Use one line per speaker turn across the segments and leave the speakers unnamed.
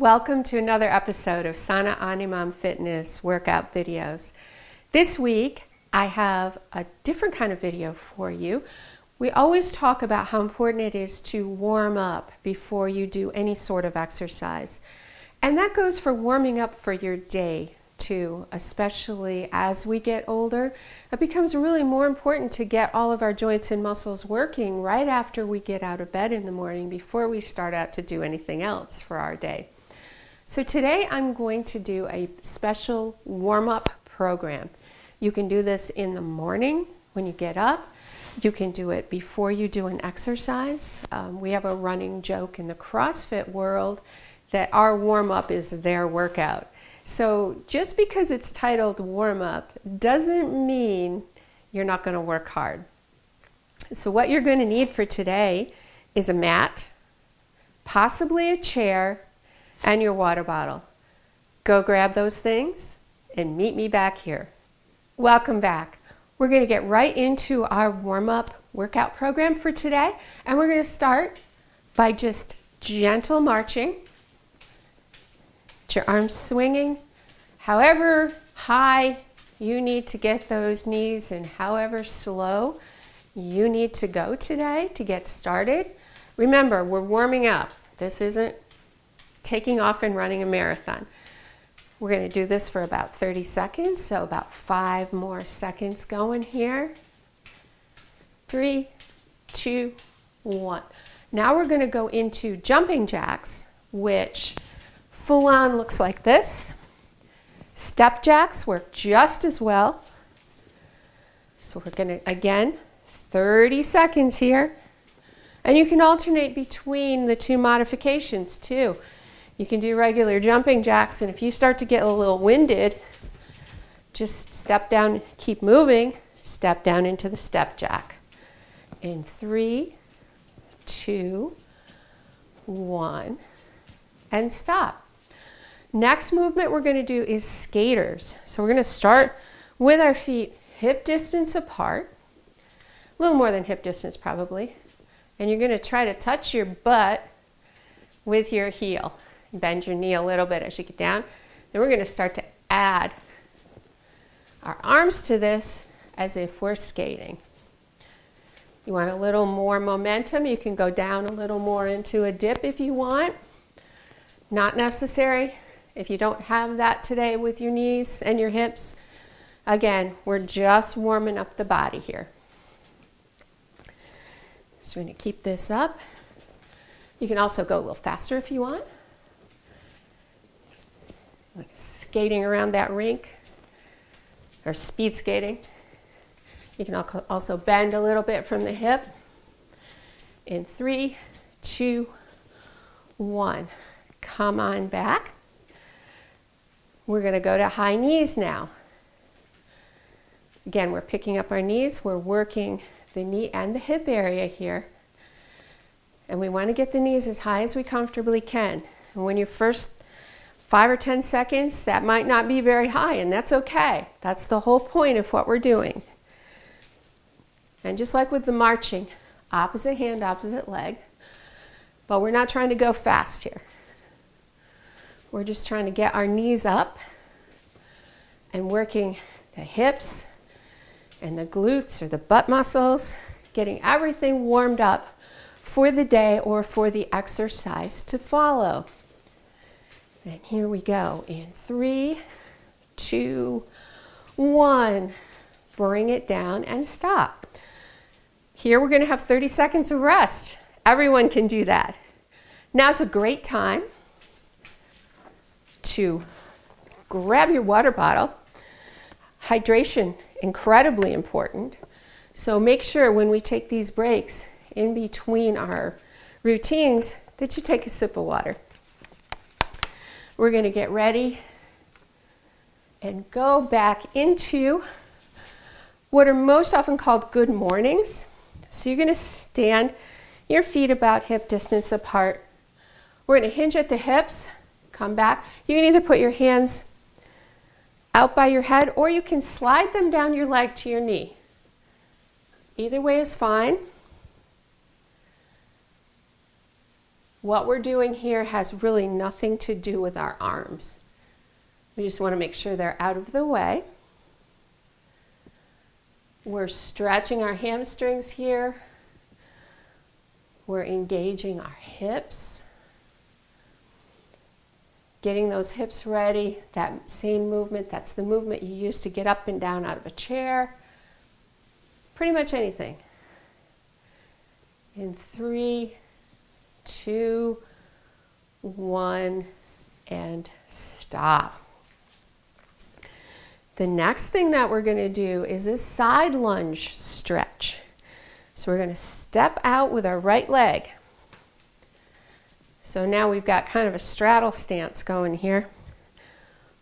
Welcome to another episode of Sana Animam Fitness workout videos. This week I have a different kind of video for you. We always talk about how important it is to warm up before you do any sort of exercise. And that goes for warming up for your day too, especially as we get older. It becomes really more important to get all of our joints and muscles working right after we get out of bed in the morning before we start out to do anything else for our day. So today I'm going to do a special warm-up program. You can do this in the morning when you get up. You can do it before you do an exercise. We have a running joke in the CrossFit world that our warm-up is their workout. So just because it's titled warm-up doesn't mean you're not going to work hard. So what you're going to need for today is a mat, possibly a chair, and your water bottle. Go grab those things and meet me back here. Welcome back. We're going to get right into our warm-up workout program for today, and we're going to start by just gentle marching. Get your arms swinging however high you need to get those knees and however slow you need to go today to get started. Remember, we're warming up. This isn't taking off and running a marathon. We're going to do this for about 30 seconds, so about 5 more seconds going here. 3, 2, 1. Now we're going to go into jumping jacks, which full on looks like this. Step jacks work just as well. So we're going to, again, 30 seconds here. And you can alternate between the two modifications too. You can do regular jumping jacks, and if you start to get a little winded, just step down, keep moving, step down into the step jack. In 3, 2, 1, and stop. Next movement we're going to do is skaters. So we're going to start with our feet hip distance apart, a little more than hip distance probably, and you're going to try to touch your butt with your heel. Bend your knee a little bit as you get down. Then we're going to start to add our arms to this as if we're skating. You want a little more momentum, you can go down a little more into a dip if you want. Not necessary if you don't have that today with your knees and your hips. Again, we're just warming up the body here. So we're going to keep this up. You can also go a little faster if you want. Like skating around that rink or speed skating. You can also bend a little bit from the hip. In 3, 2, 1. Come on back. We're going to go to high knees now. Again, we're picking up our knees. We're working the knee and the hip area here. And we want to get the knees as high as we comfortably can. And when you first 5 or 10 seconds, that might not be very high, and that's okay. That's the whole point of what we're doing. And just like with the marching, opposite hand, opposite leg, but we're not trying to go fast here. We're just trying to get our knees up and working the hips and the glutes or the butt muscles, getting everything warmed up for the day or for the exercise to follow. And here we go in 3, 2, 1. Bring it down and stop. Here we're going to have 30 seconds of rest. Everyone can do that. Now's a great time to grab your water bottle. Hydration, incredibly important. So make sure when we take these breaks in between our routines that you take a sip of water. We're going to get ready and go back into what are most often called good mornings. So you're going to stand your feet about hip distance apart. We're going to hinge at the hips, come back. You can either put your hands out by your head or you can slide them down your leg to your knee. Either way is fine. What we're doing here has really nothing to do with our arms. We just want to make sure they're out of the way. We're stretching our hamstrings here. We're engaging our hips. Getting those hips ready. That same movement, that's the movement you use to get up and down out of a chair. Pretty much anything. In 3, 2, 1, and stop. The next thing that we're going to do is a side lunge stretch. So we're going to step out with our right leg. So now we've got kind of a straddle stance going here.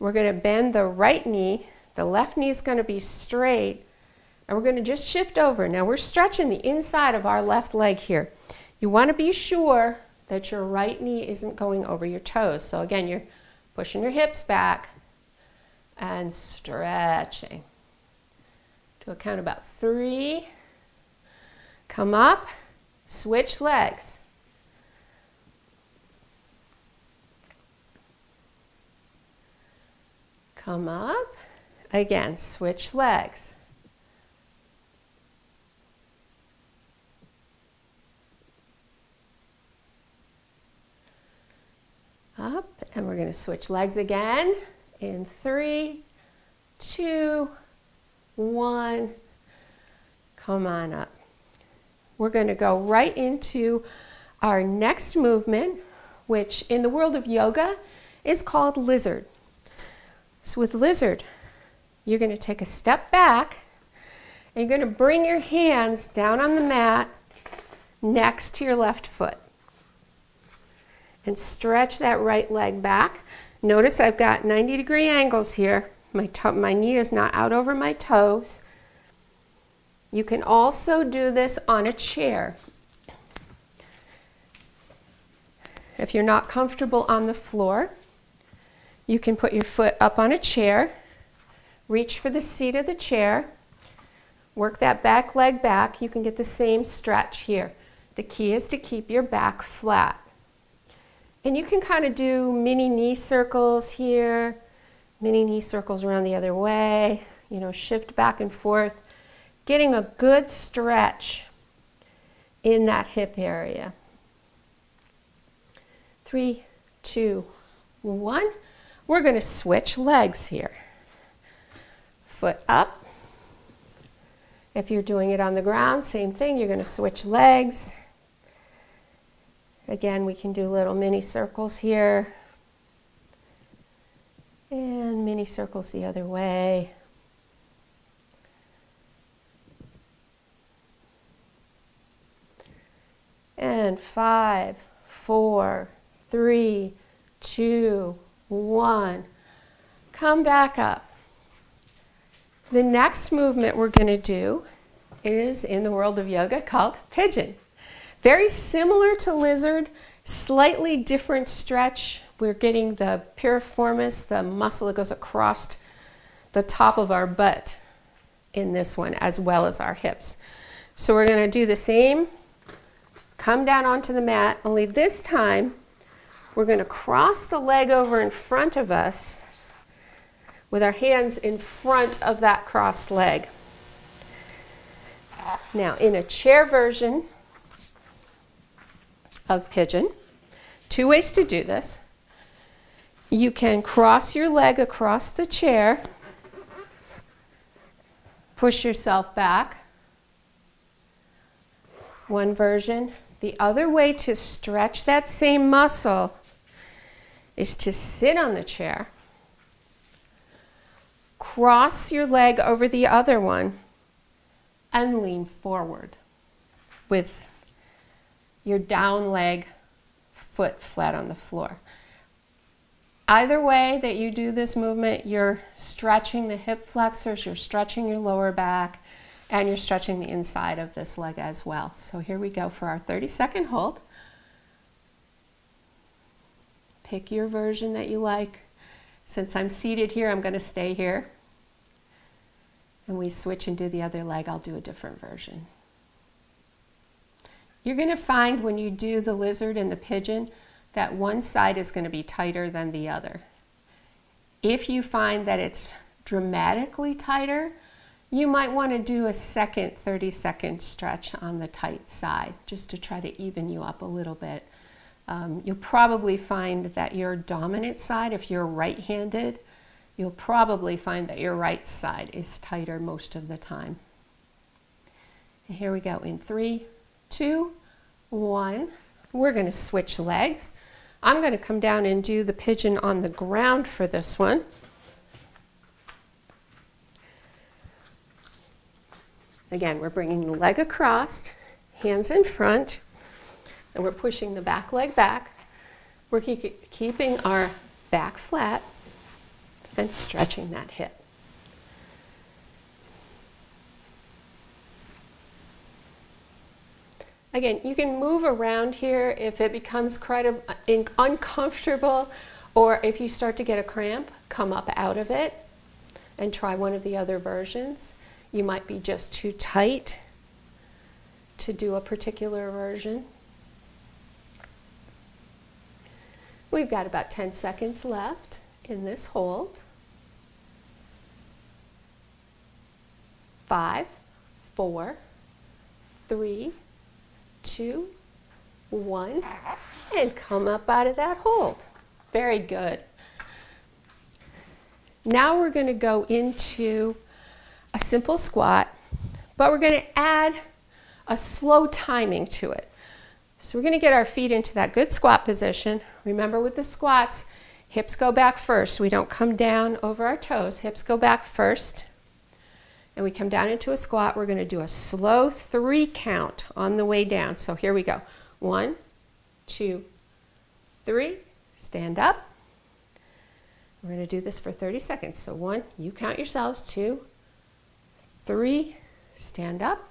We're going to bend the right knee. The left knee is going to be straight. And we're going to just shift over. Now we're stretching the inside of our left leg here. You want to be sure that your right knee isn't going over your toes. So again, you're pushing your hips back and stretching. To a count about 3. Come up, switch legs. Come up, again, switch legs. Up, and we're going to switch legs again in 3, 2, 1. Come on up. We're going to go right into our next movement, which in the world of yoga is called lizard. So with lizard, you're going to take a step back and you're going to bring your hands down on the mat next to your left foot. And stretch that right leg back. Notice I've got 90-degree angles here. My knee is not out over my toes. You can also do this on a chair. If you're not comfortable on the floor, you can put your foot up on a chair, reach for the seat of the chair, work that back leg back. You can get the same stretch here. The key is to keep your back flat. And you can kind of do mini knee circles here, mini knee circles around the other way, you know, shift back and forth, getting a good stretch in that hip area. 3, 2, 1. We're going to switch legs here. Foot up. If you're doing it on the ground, same thing, you're going to switch legs. Again, we can do little mini circles here. And mini circles the other way. And 5, 4, 3, 2, 1. Come back up. The next movement we're going to do is in the world of yoga called pigeon. Very similar to lizard, slightly different stretch. We're getting the piriformis, the muscle that goes across the top of our butt in this one, as well as our hips. So we're going to do the same. Come down onto the mat, only this time we're going to cross the leg over in front of us with our hands in front of that crossed leg. Now, in a chair version of pigeon, 2 ways to do this. You can cross your leg across the chair, push yourself back. One version. The other way to stretch that same muscle is to sit on the chair, cross your leg over the other one, and lean forward with your down leg foot flat on the floor. Either way that you do this movement, you're stretching the hip flexors, you're stretching your lower back, and you're stretching the inside of this leg as well. So here we go for our 30-second hold. Pick your version that you like. Since I'm seated here, I'm going to stay here. And we switch and do the other leg, I'll do a different version. You're going to find when you do the lizard and the pigeon that one side is going to be tighter than the other. If you find that it's dramatically tighter, you might want to do a second 30-second stretch on the tight side just to try to even you up a little bit. You'll probably find that your dominant side, if you're right-handed, you'll probably find that your right side is tighter most of the time. And here we go in 3, 2, 1. We're going to switch legs. I'm going to come down and do the pigeon on the ground for this one. Again, we're bringing the leg across, hands in front, and we're pushing the back leg back. We're keeping our back flat and stretching that hip. Again, you can move around here if it becomes quite uncomfortable, or if you start to get a cramp, come up out of it and try one of the other versions. You might be just too tight to do a particular version. We've got about 10 seconds left in this hold. 5, 4, 3, 2, 1, and come up out of that hold. Very good. Now we're going to go into a simple squat, but we're going to add a slow timing to it. So we're going to get our feet into that good squat position. Remember with the squats, hips go back first. We don't come down over our toes. Hips go back first. And we come down into a squat. We're going to do a slow 3 count on the way down. So here we go. 1, 2, 3. Stand up. We're going to do this for 30 seconds. So 1, you count yourselves. 2, 3, stand up.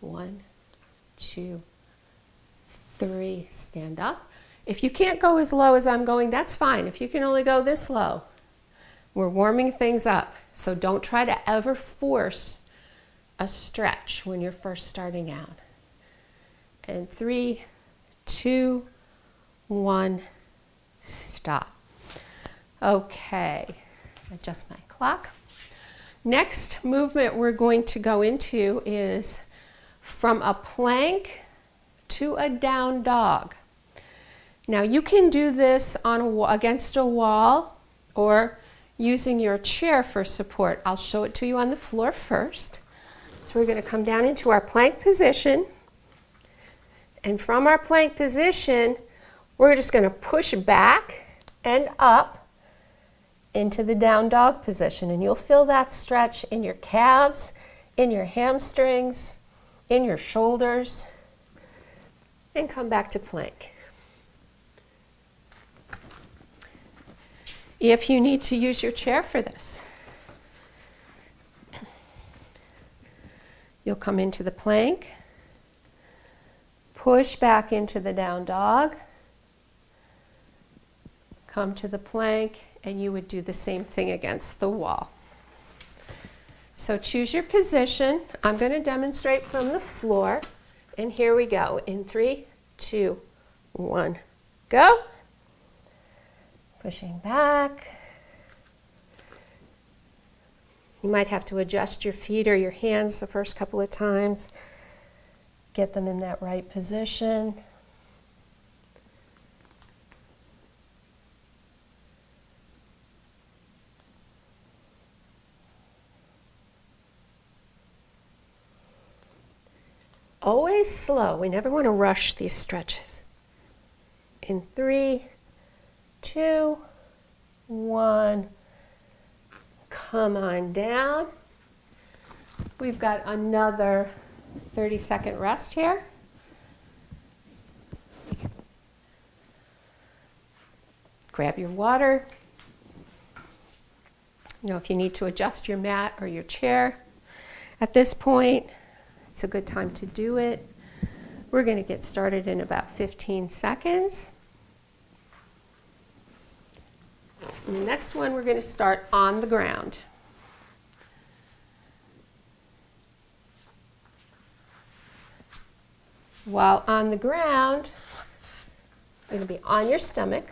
1, 2, 3, stand up. If you can't go as low as I'm going, that's fine. If you can only go this low, we're warming things up. So don't try to ever force a stretch when you're first starting out. And 3, 2, 1, stop. Okay, adjust my clock. Next movement we're going to go into is from a plank to a down dog. Now you can do this on against a wall or using your chair for support. I'll show it to you on the floor first. So we're going to come down into our plank position, and from our plank position we're just going to push back and up into the down dog position, and you'll feel that stretch in your calves, in your hamstrings, in your shoulders, and come back to plank. If you need to use your chair for this, you'll come into the plank, push back into the down dog, come to the plank, and you would do the same thing against the wall. So choose your position. I'm going to demonstrate from the floor, and here we go. In 3, 2, 1, go. Pushing back. You might have to adjust your feet or your hands the first couple of times. Get them in that right position. Always slow. We never want to rush these stretches. In 3, 2, 1, come on down. We've got another 30-second rest here. Grab your water. You know, if you need to adjust your mat or your chair at this point, it's a good time to do it. We're going to get started in about 15 seconds. And the next one, we're going to start on the ground. While on the ground, you're going to be on your stomach,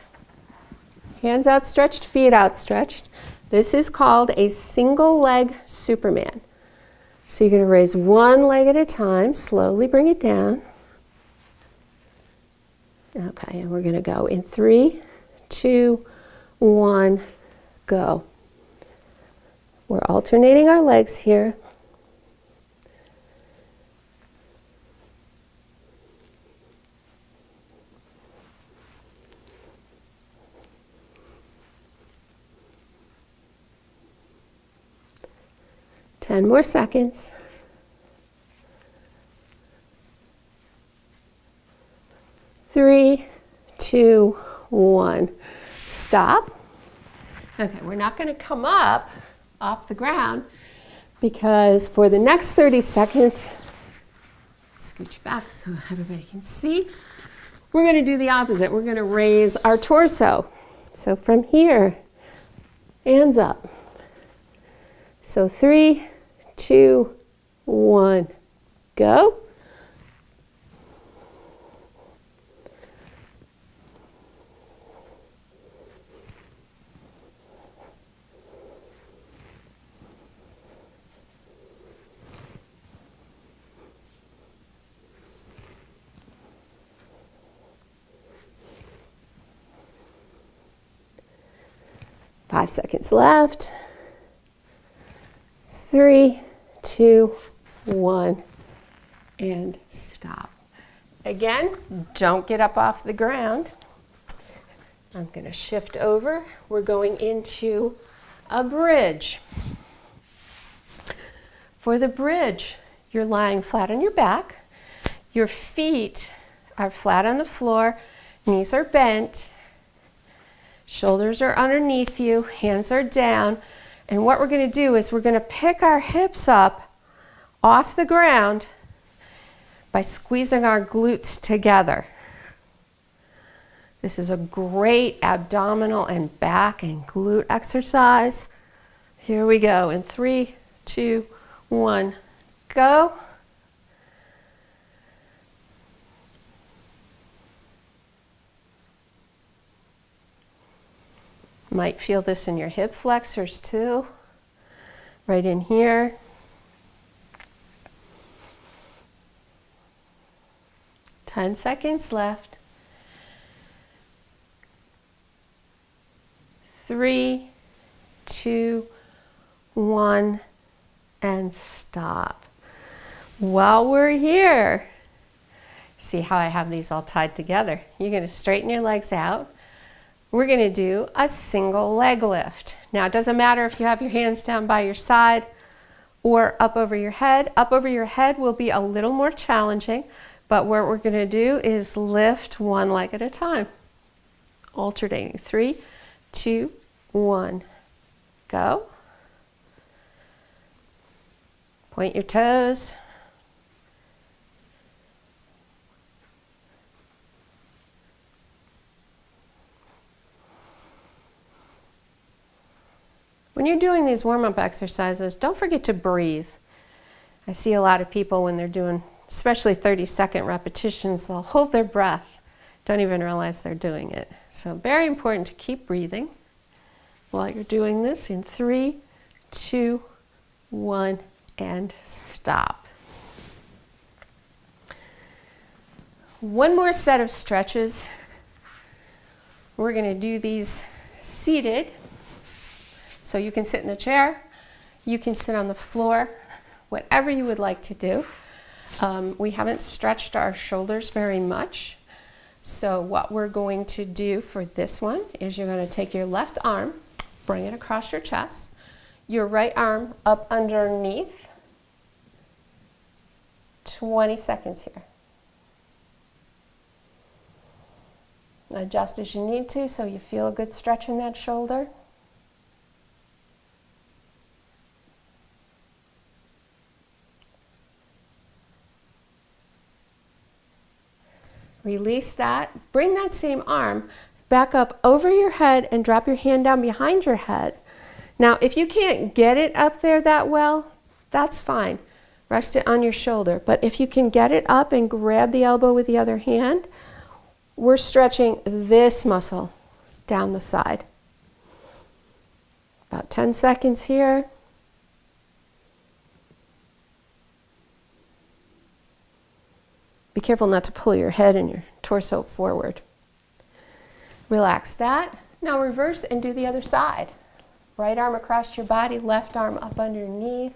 hands outstretched, feet outstretched. This is called a single leg Superman. So you're going to raise one leg at a time, slowly bring it down. Okay, and we're going to go in 3, 2, 1, go. We're alternating our legs here. Ten more seconds. 3, 2, 1. Stop. Okay, we're not going to come up off the ground because for the next 30 seconds, scooch you back so everybody can see, we're going to do the opposite. We're going to raise our torso. So from here, hands up. So 3, 2, 1, go. Five seconds left. 3, 2, 1, and stop. Again, don't get up off the ground. I'm going to shift over. We're going into a bridge. For the bridge, you're lying flat on your back. Your feet are flat on the floor. Knees are bent. Shoulders are underneath you. Hands are down. And what we're going to do is we're going to pick our hips up off the ground by squeezing our glutes together. This is a great abdominal and back and glute exercise. Here we go. In 3, 2, 1, go. Might feel this in your hip flexors too, right in here. Ten seconds left. 3, 2, 1, and stop. While we're here, see how I have these all tied together. You're going to straighten your legs out. We're going to do a single leg lift. Now, it doesn't matter if you have your hands down by your side or up over your head. Up over your head will be a little more challenging, but what we're going to do is lift one leg at a time. Alternating. 3, 2, 1, go. Point your toes. When you're doing these warm-up exercises, don't forget to breathe. I see a lot of people when they're doing, especially 30-second repetitions, they'll hold their breath, don't even realize they're doing it. So very important to keep breathing while you're doing this in 3, 2, 1, and stop. One more set of stretches. We're going to do these seated. So you can sit in the chair, you can sit on the floor, whatever you would like to do. We haven't stretched our shoulders very much. So what we're going to do for this one is you're going to take your left arm, bring it across your chest, your right arm up underneath. 20 seconds here. Adjust as you need to so you feel a good stretch in that shoulder. Release that. Bring that same arm back up over your head and drop your hand down behind your head. Now, if you can't get it up there that well, that's fine. Rest it on your shoulder. But if you can get it up and grab the elbow with the other hand, we're stretching this muscle down the side. About 10 seconds here. Be careful not to pull your head and your torso forward. Relax that. Now reverse and do the other side. Right arm across your body, left arm up underneath.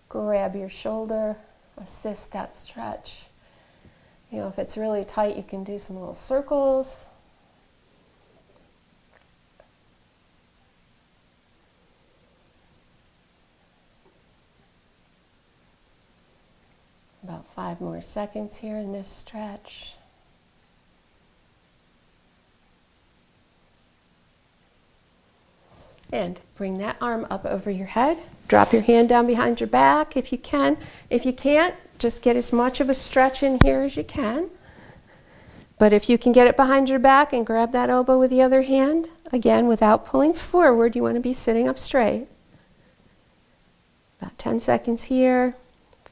Grab your shoulder, assist that stretch. You know, if it's really tight, you can do some little circles. About 5 more seconds here in this stretch. And bring that arm up over your head. Drop your hand down behind your back if you can. If you can't, just get as much of a stretch in here as you can. But if you can get it behind your back and grab that elbow with the other hand, again, without pulling forward, you want to be sitting up straight. About 10 seconds here.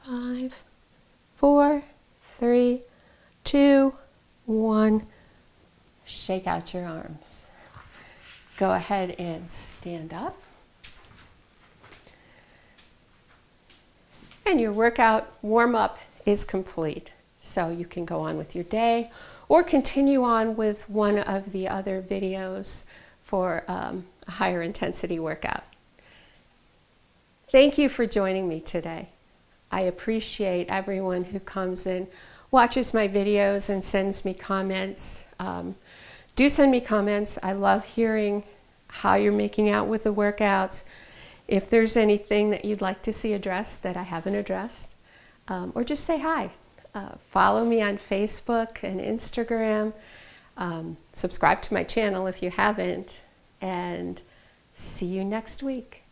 5, 4, 3, 2, 1. Shake out your arms. Go ahead and stand up. And your workout warm-up is complete. So you can go on with your day or continue on with one of the other videos for a higher intensity workout. Thank you for joining me today. I appreciate everyone who comes in, watches my videos and sends me comments. Do send me comments. I love hearing how you're making out with the workouts. If there's anything that you'd like to see addressed that I haven't addressed, or just say hi. Follow me on Facebook and Instagram. Subscribe to my channel if you haven't, and see you next week.